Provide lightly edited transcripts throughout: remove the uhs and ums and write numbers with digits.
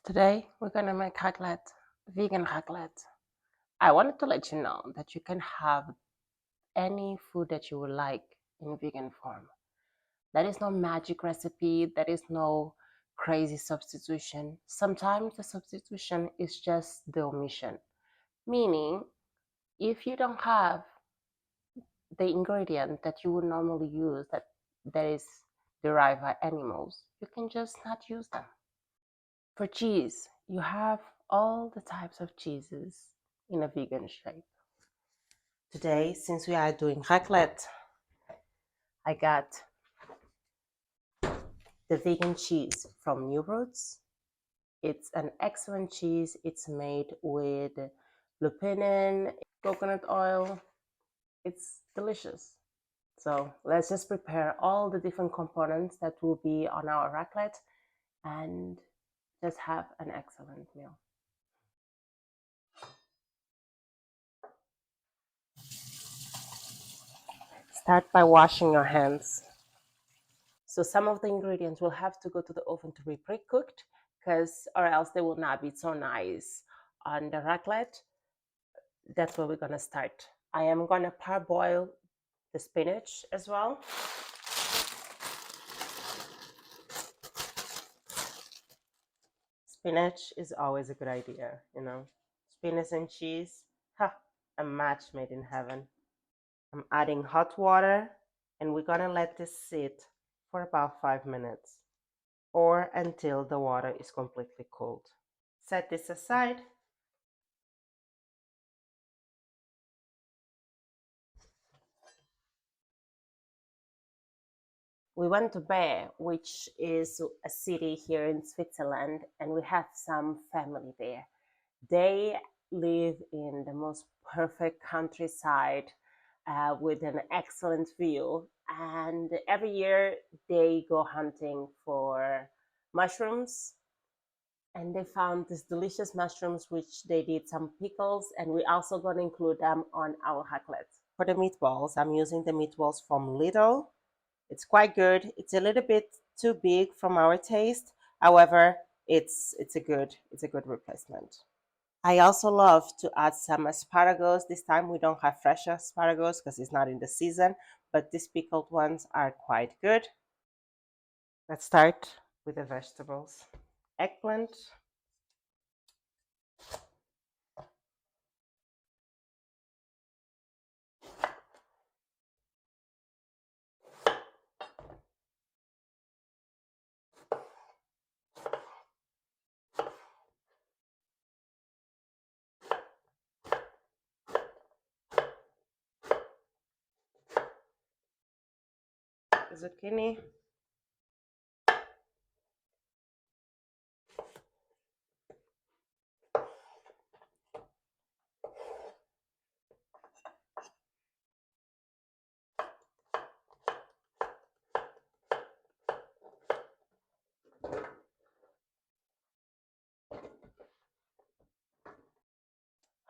Today we're gonna make raclette, vegan raclette. I wanted to let you know that you can have any food that you would like in vegan form. There is no magic recipe, there is no crazy substitution. Sometimes the substitution is just the omission, meaning if you don't have the ingredient that you would normally use that is derived by animals, you can just not use them. For cheese, you have all the types of cheeses in a vegan shape. Today, since we are doing raclette, I got the vegan cheese from NewRoots. It's an excellent cheese. It's made with lupinin, coconut oil. It's delicious. So let's just prepare all the different components that will be on our raclette and just have an excellent meal. Start by washing your hands. So some of the ingredients will have to go to the oven to be pre-cooked, because or else they will not be so nice on the raclette. That's where we're gonna start. I am gonna parboil the spinach as well. Spinach is always a good idea, you know. Spinach and cheese, ha, a match made in heaven. I'm adding hot water and we're gonna let this sit for about 5 minutes or until the water is completely cooled. Set this aside. We went to Bern, which is a city here in Switzerland, and we have some family there. They live in the most perfect countryside with an excellent view. And every year they go hunting for mushrooms. And they found these delicious mushrooms, which they did some pickles, and we also going to include them on our raclette. For the meatballs, I'm using the meatballs from Lidl. It's quite good. It's a little bit too big from our taste. However, it's a good replacement. I also love to add some asparagus. This time we don't have fresh asparagus because it's not in the season, but these pickled ones are quite good. Let's start with the vegetables. Eggplant, zucchini,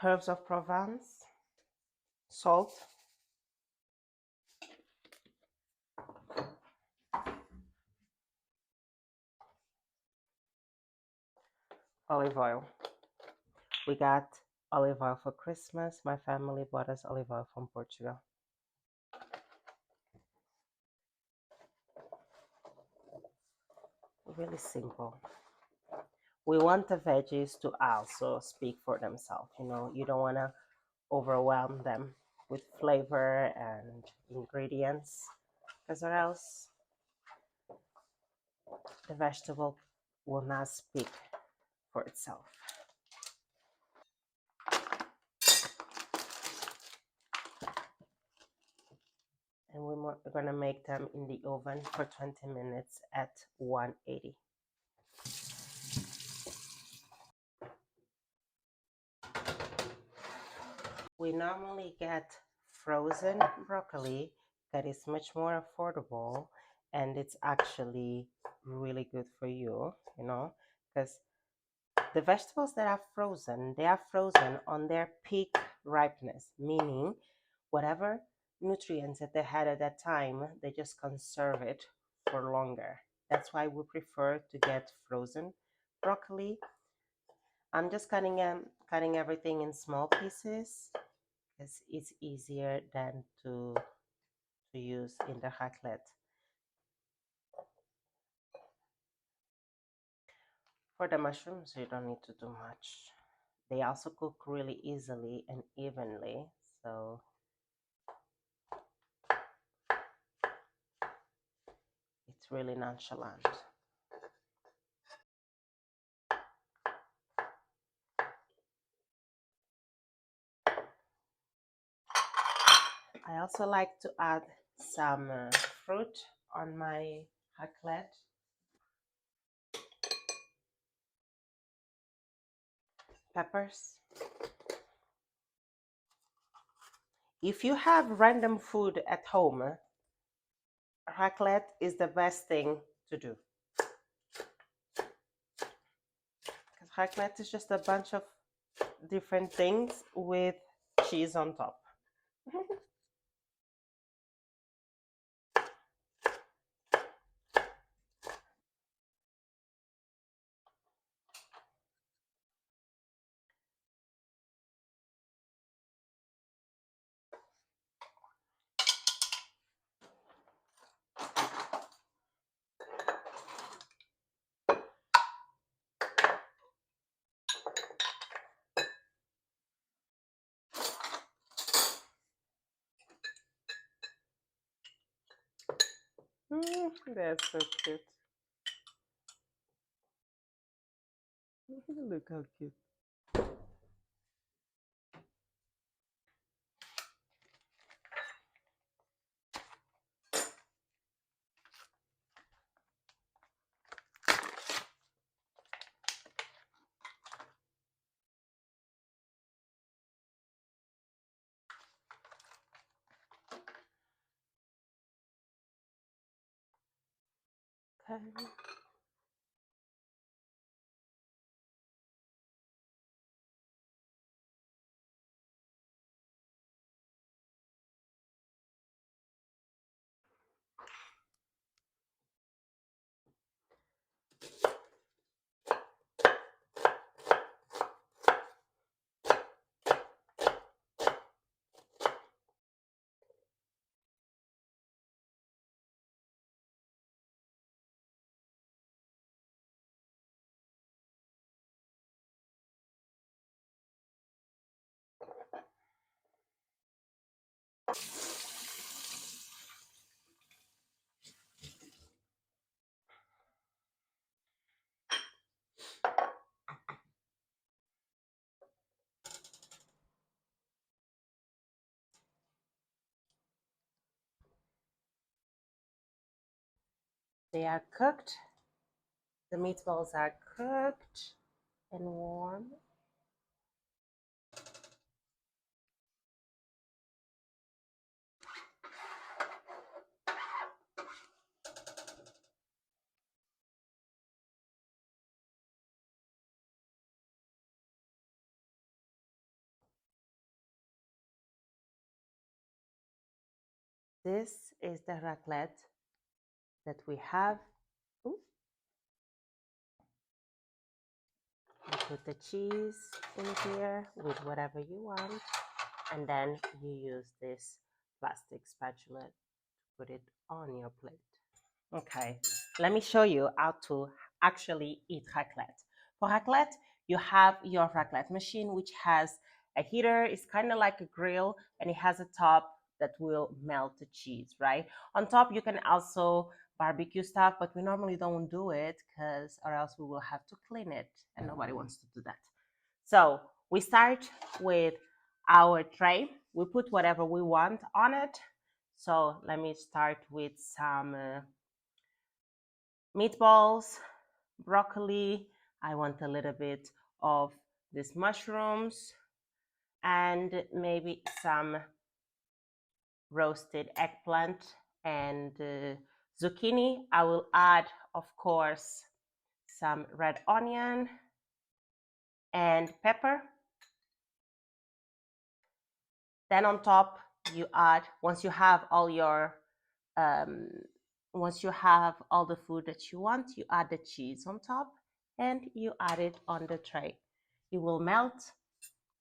herbs of Provence, salt, olive oil. We got olive oil for Christmas. My family bought us olive oil from Portugal. Really simple. We want the veggies to also speak for themselves. You know, you don't want to overwhelm them with flavor and ingredients, because or else the vegetable will not speak for itself. And we're going to make them in the oven for 20 minutes at 180. We normally get frozen broccoli that is much more affordable, and it's actually really good for you, you know, because the vegetables that are frozen, they are frozen on their peak ripeness, meaning whatever nutrients that they had at that time, they just conserve it for longer. That's why we prefer to get frozen broccoli. I'm just cutting everything in small pieces because it's easier than to use in the raclette. For the mushrooms, you don't need to do much. They also cook really easily and evenly, so it's really nonchalant. I also like to add some fruit on my raclette. Peppers. If you have random food at home, raclette is the best thing to do. Because raclette is just a bunch of different things with cheese on top. That's so cute. Look how cute. Okay. They are cooked. The meatballs are cooked and warm. This is the raclette that we have. Ooh. You put the cheese in here with whatever you want, and then you use this plastic spatula to put it on your plate. Okay, let me show you how to actually eat raclette. For raclette, you have your raclette machine, which has a heater. It's kind of like a grill, and it has a top that will melt the cheese, right? On top, you can also barbecue stuff, but we normally don't do it because or else we will have to clean it, and nobody wants to do that. So we start with our tray. We put whatever we want on it. So let me start with some meatballs, broccoli. I want a little bit of these mushrooms and maybe some roasted eggplant and zucchini. I will add, of course, some red onion and pepper. Then on top, you add, once you have all your once you have all the food that you want, you add the cheese on top and you add it on the tray. It will melt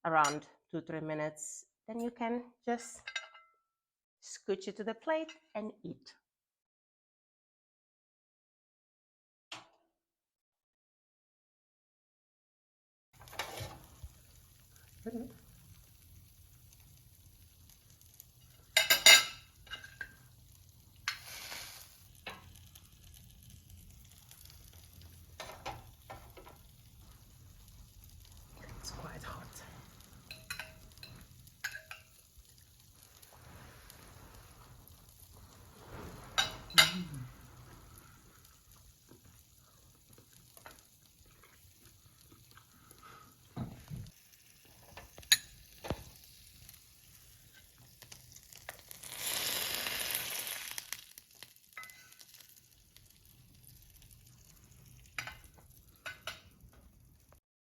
around 2-3 minutes. Then you can just scooch it to the plate and eat. It's quite hot.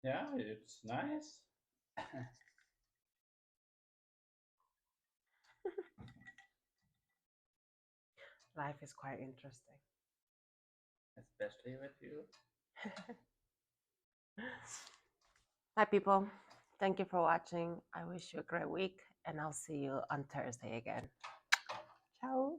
Yeah, it's nice. Life is quite interesting. Especially with you. Hi, people. Thank you for watching. I wish you a great week, and I'll see you on Thursday again. Ciao.